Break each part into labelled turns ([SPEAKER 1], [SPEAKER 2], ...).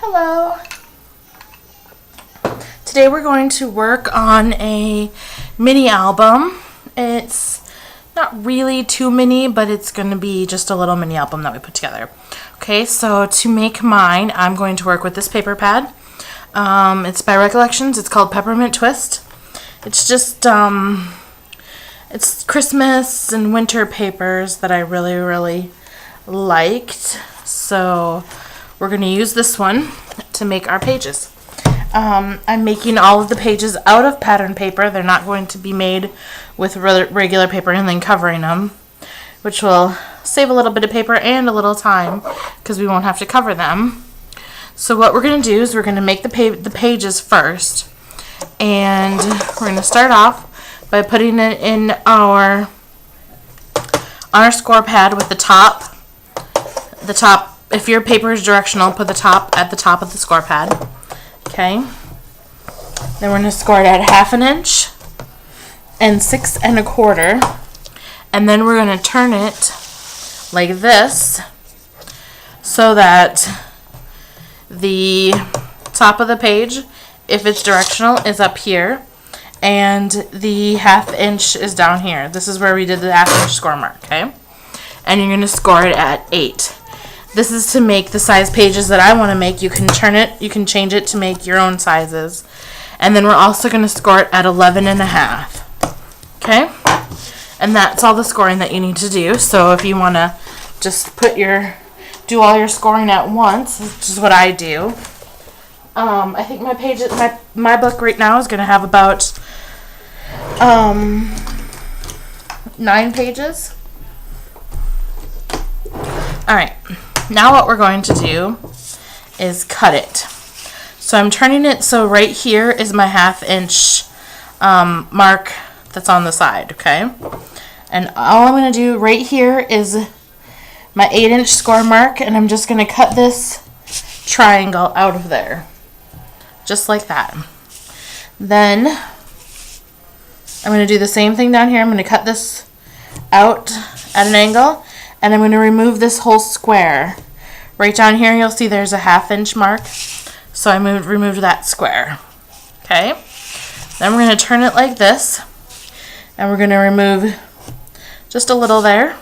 [SPEAKER 1] Hello. Today we're going to work on a mini album. It's not really too mini, but it's going to be just a little mini album that we put together. Okay, so to make mine, I'm going to work with this paper pad. It's by Recollections. It's called Peppermint Twist. It's just, it's Christmas and winter papers that I really liked. So we're going to use this one to make our pages. I'm making all of the pages out of pattern paper. They're not going to be made with regular paper and then covering them, which will save a little bit of paper and a little time because we won't have to cover them. So what we're going to do is we're going to make the pages first, and we're going to start off by putting it in on our score pad with the top. If your paper is directional, put the top at the top of the score pad. Okay. Then we're going to score it at 1/2 inch and 6 1/4, and then we're going to turn it like this so that the top of the page, if it's directional, is up here, and the 1/2 inch is down here. This is where we did the 1/2 inch score mark. Okay, and you're going to score it at 8. This is to make the size pages that I want to make. You can turn it, you can change it to make your own sizes. And then we're also going to score it at 11 1/2. Okay? And that's all the scoring that you need to do. So if you want to just do all your scoring at once, which is what I do. I think my book right now is going to have about 9 pages. All right. Now what we're going to do is cut it. So I'm turning it so right here is my 1/2 inch mark that's on the side, okay? And all I'm going to do right here is my 8 inch score mark, and I'm just going to cut this triangle out of there. Just like that. Then I'm going to do the same thing down here. I'm going to cut this out at an angle, and I'm going to remove this whole square. Right down here, you'll see there's a 1/2 inch mark. So I removed that square. Okay? Then we're going to turn it like this. And we're going to remove just a little there,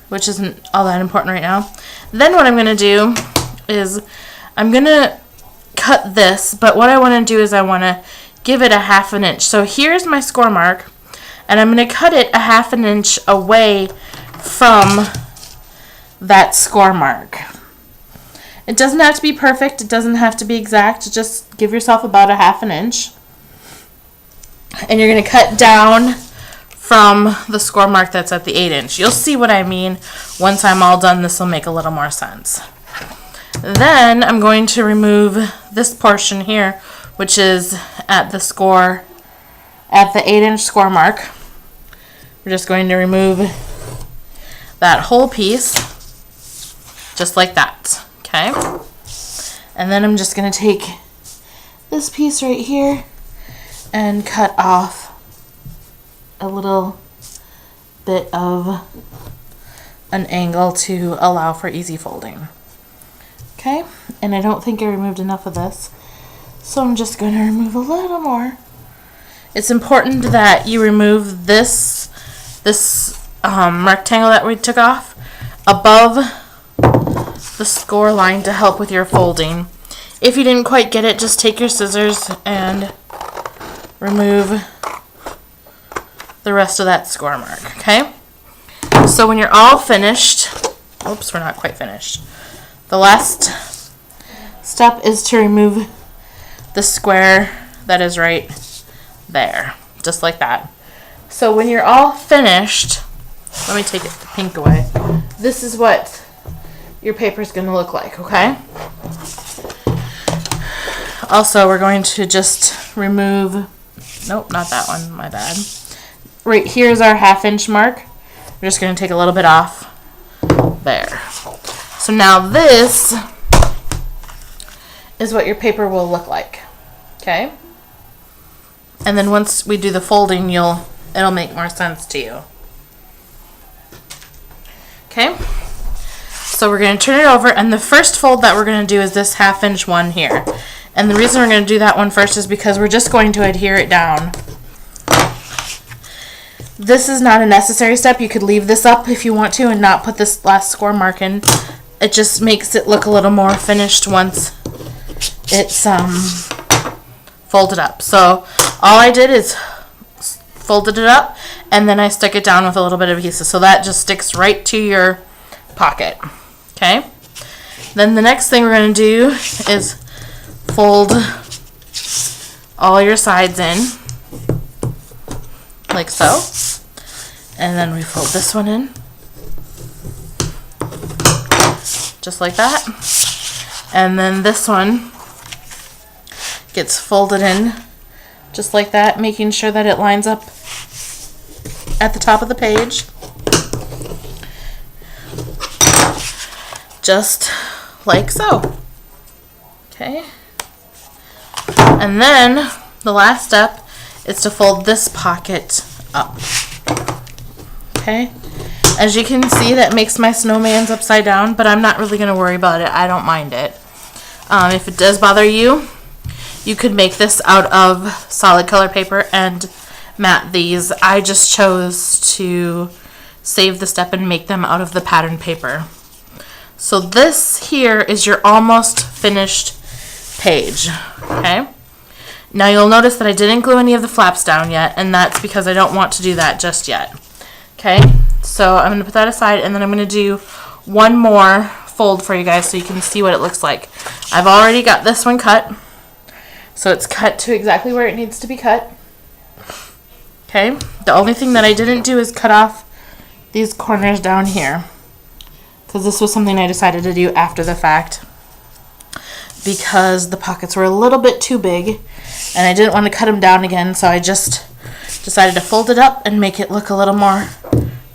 [SPEAKER 1] which isn't all that important right now. Then what I'm going to do is I'm going to cut this, but what I want to do is I want to give it a 1/2 inch. So here's my score mark, and I'm going to cut it a 1/2 inch away from that score mark. It doesn't have to be perfect. It doesn't have to be exact. Just give yourself about a 1/2 inch. And you're going to cut down from the score mark that's at the 8 inch. You'll see what I mean. Once I'm all done, this will make a little more sense. Then I'm going to remove this portion here, which is at the 8 inch score mark. We're just going to remove that whole piece, just like that. Okay? And then I'm just going to take this piece right here and cut off a little bit of an angle to allow for easy folding. Okay? And I don't think I removed enough of this, so I'm just going to remove a little more. It's important that you remove this rectangle that we took off above the score line to help with your folding. If you didn't quite get it, just take your scissors and remove the rest of that score mark, okay? So when you're all finished, oops, we're not quite finished. The last step is to remove the square that is right there, just like that. So when you're all finished, let me take the pink away. This is what your paper is going to look like, okay? Also, we're going to just remove, nope, not that one, my bad. Right here's our 1/2 inch mark. We're just going to take a little bit off there. So now this is what your paper will look like, okay? And then once we do the folding, it'll make more sense to you. Okay? So we're going to turn it over, and the first fold that we're going to do is this 1/2 inch one here. And the reason we're going to do that one first is because we're just going to adhere it down. This is not a necessary step. You could leave this up if you want to and not put this last score mark in. It just makes it look a little more finished once it's folded up. So all I did is folded it up, and then I stuck it down with a little bit of adhesive, so that just sticks right to your pocket. Okay? Then the next thing we're going to do is fold all your sides in, like so. And then we fold this one in, just like that. And then this one gets folded in, just like that, making sure that it lines up at the top of the page. Just like so. Okay. And then the last step is to fold this pocket up. Okay. As you can see, that makes my snowman's upside down, but I'm not really going to worry about it. I don't mind it. If it does bother you, you could make this out of solid color paper and mat these. I just chose to save the step and make them out of the pattern paper. So this here is your almost finished page. Okay. Now you'll notice that I didn't glue any of the flaps down yet, and that's because I don't want to do that just yet. Okay, so I'm going to put that aside, and then I'm going to do one more fold for you guys so you can see what it looks like. I've already got this one cut, so it's cut to exactly where it needs to be cut. Okay, the only thing that I didn't do is cut off these corners down here, because this was something I decided to do after the fact, because the pockets were a little bit too big and I didn't want to cut them down again, so I just decided to fold it up and make it look a little more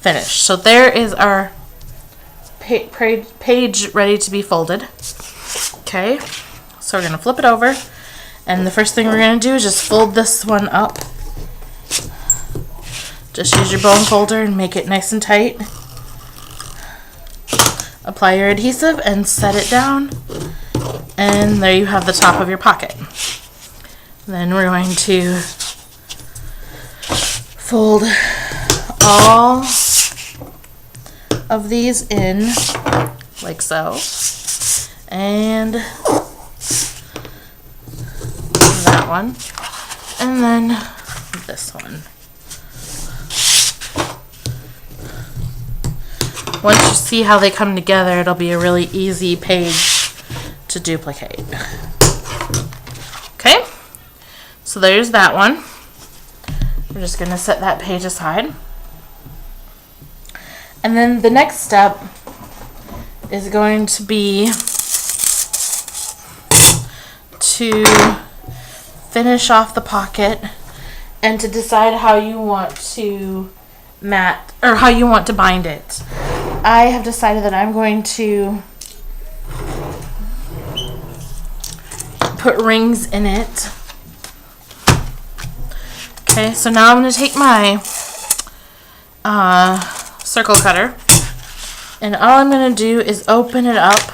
[SPEAKER 1] finished. So there is our page ready to be folded. Okay, so we're going to flip it over, and the first thing we're going to do is just fold this one up. Just use your bone folder and make it nice and tight. Apply your adhesive and set it down, and there you have the top of your pocket. Then we're going to fold all of these in like so, and that one, and then this one. Once you see how they come together, it'll be a really easy page to duplicate. Okay, so there's that one. We're just going to set that page aside. And then the next step is going to be to finish off the pocket and to decide how you want to mat, or how you want to bind it. I have decided that I'm going to put rings in it. Okay, so now I'm going to take my circle cutter, and all I'm going to do is open it up,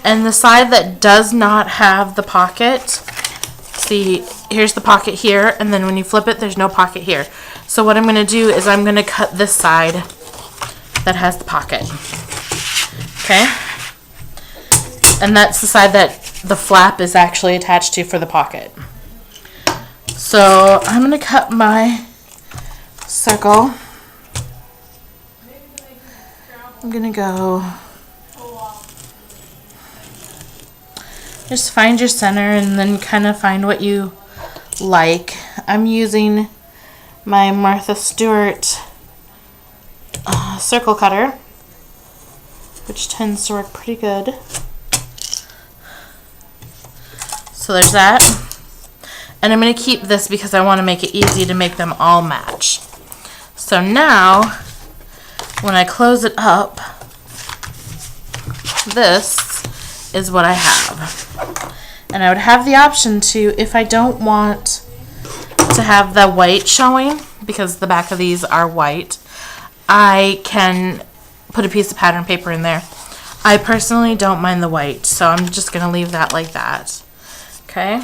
[SPEAKER 1] and the side that does not have the pocket, see, here's the pocket here, and then when you flip it, there's no pocket here. So what I'm going to do is I'm going to cut this side that has the pocket. Okay? And that's the side that the flap is actually attached to for the pocket. So I'm going to cut my circle. I'm going to go, just find your center and then kind of find what you like. I'm using my Martha Stewart circle cutter, which tends to work pretty good. So there's that. And I'm going to keep this because I want to make it easy to make them all match. So now, when I close it up, this is what I have. And I would have the option to, if I don't want to have the white showing, because the back of these are white, I can put a piece of pattern paper in there. I personally don't mind the white, so I'm just going to leave that like that. Okay.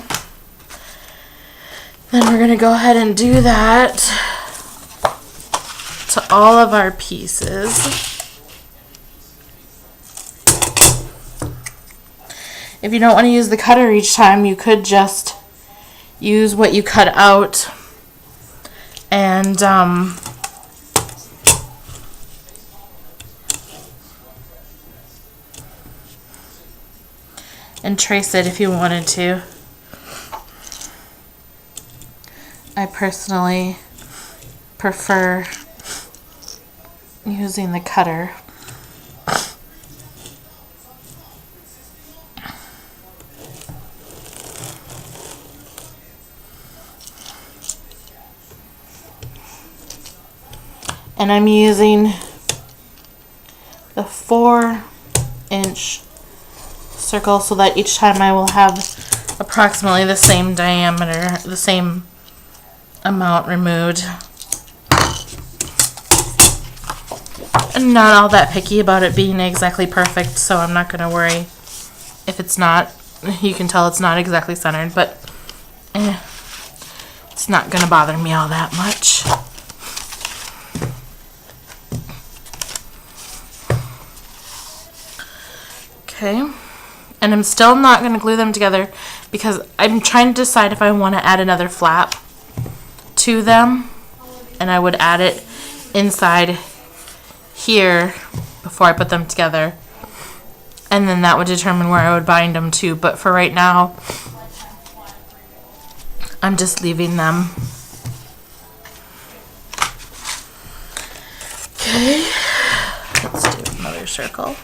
[SPEAKER 1] Then we're going to go ahead and do that to all of our pieces. If you don't want to use the cutter each time, you could just use what you cut out and trace it if you wanted to. I personally prefer using the cutter. And I'm using the 4-inch circle so that each time I will have approximately the same diameter, the same amount removed. I'm not all that picky about it being exactly perfect, so I'm not going to worry if it's not. You can tell it's not exactly centered, but it's not going to bother me all that much. Okay, and I'm still not going to glue them together because I'm trying to decide if I want to add another flap to them, and I would add it inside here before I put them together, and then that would determine where I would bind them to. But for right now, I'm just leaving them. Okay, let's do another circle.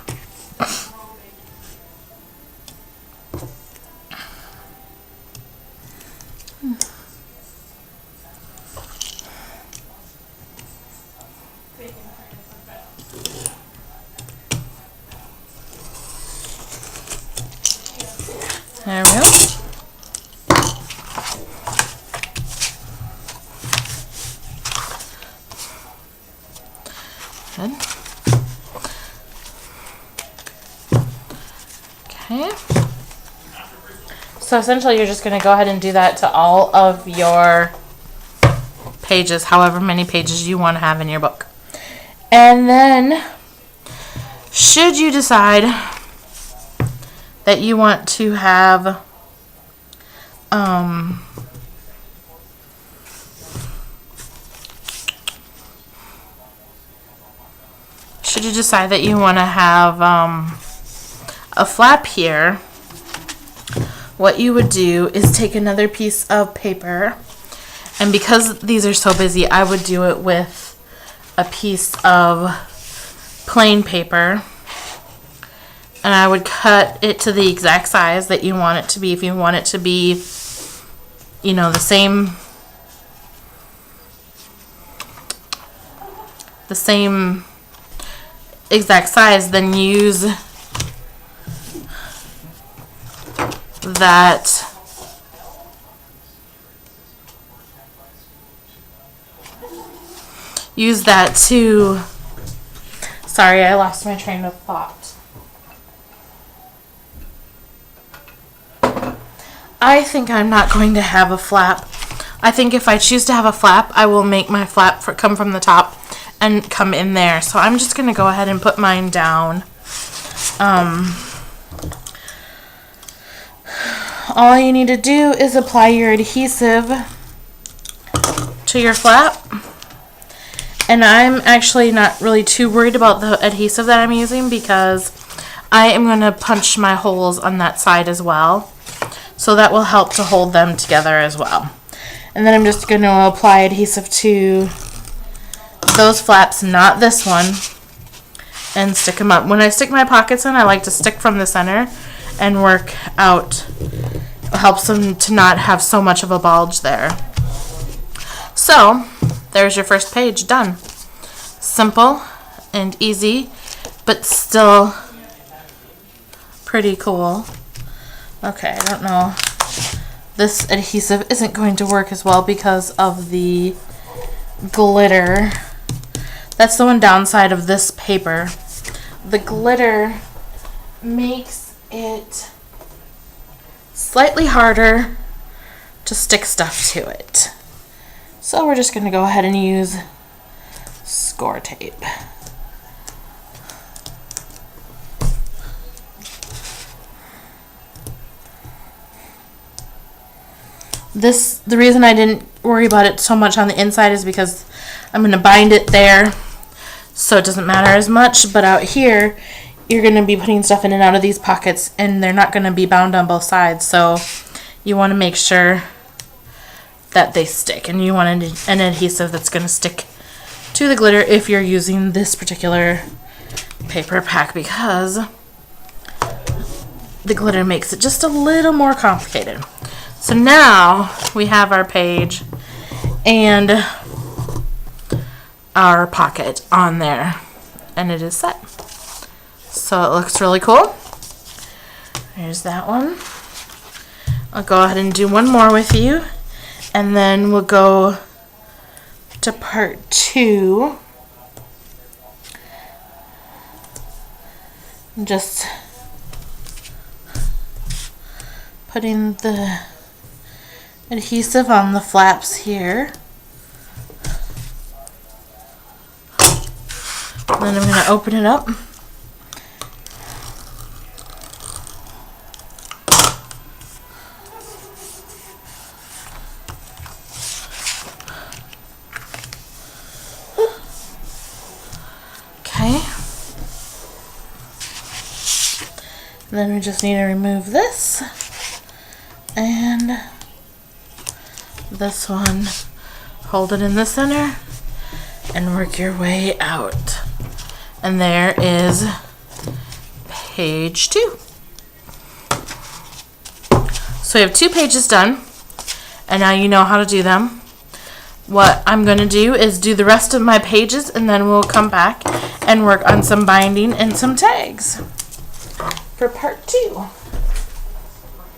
[SPEAKER 1] There we go. Good. Okay. So essentially you're just going to go ahead and do that to all of your pages, however many pages you want to have in your book. And then, should you decide that you want to have a flap here, what you would do is take another piece of paper, and because these are so busy, I would do it with a piece of plain paper, and I would cut it to the exact size that you want it to be. If you want it to be, you know, the same exact size, then use that to, sorry, I lost my train of thought. I think I'm not going to have a flap. I think if I choose to have a flap, I will make my flap come from the top and come in there. So I'm just going to go ahead and put mine down. All you need to do is apply your adhesive to your flap. And I'm actually not really too worried about the adhesive that I'm using because I am going to punch my holes on that side as well. So that will help to hold them together as well. And then I'm just going to apply adhesive to those flaps, not this one, and stick them up. When I stick my pockets in, I like to stick from the center and work out. It helps them to not have so much of a bulge there. So, there's your first page done. Simple and easy, but still pretty cool. Okay, I don't know. This adhesive isn't going to work as well because of the glitter. That's the one downside of this paper. The glitter makes it slightly harder to stick stuff to it. So we're just going to go ahead and use score tape. The reason I didn't worry about it so much on the inside is because I'm going to bind it there, so it doesn't matter as much. But out here, you're going to be putting stuff in and out of these pockets, and they're not going to be bound on both sides. So you want to make sure that they stick, and you want an adhesive that's going to stick to the glitter if you're using this particular paper pack, because the glitter makes it just a little more complicated. So now we have our page and our pocket on there, and it is set. So it looks really cool. There's that one. I'll go ahead and do one more with you, and then we'll go to part 2. Just putting the adhesive on the flaps here. And then I'm going to open it up. Okay. And then we just need to remove this. And this one, hold it in the center and work your way out. And there is page 2. So we have 2 pages done, and now you know how to do them. What I'm going to do is do the rest of my pages, and then we'll come back and work on some binding and some tags for part 2.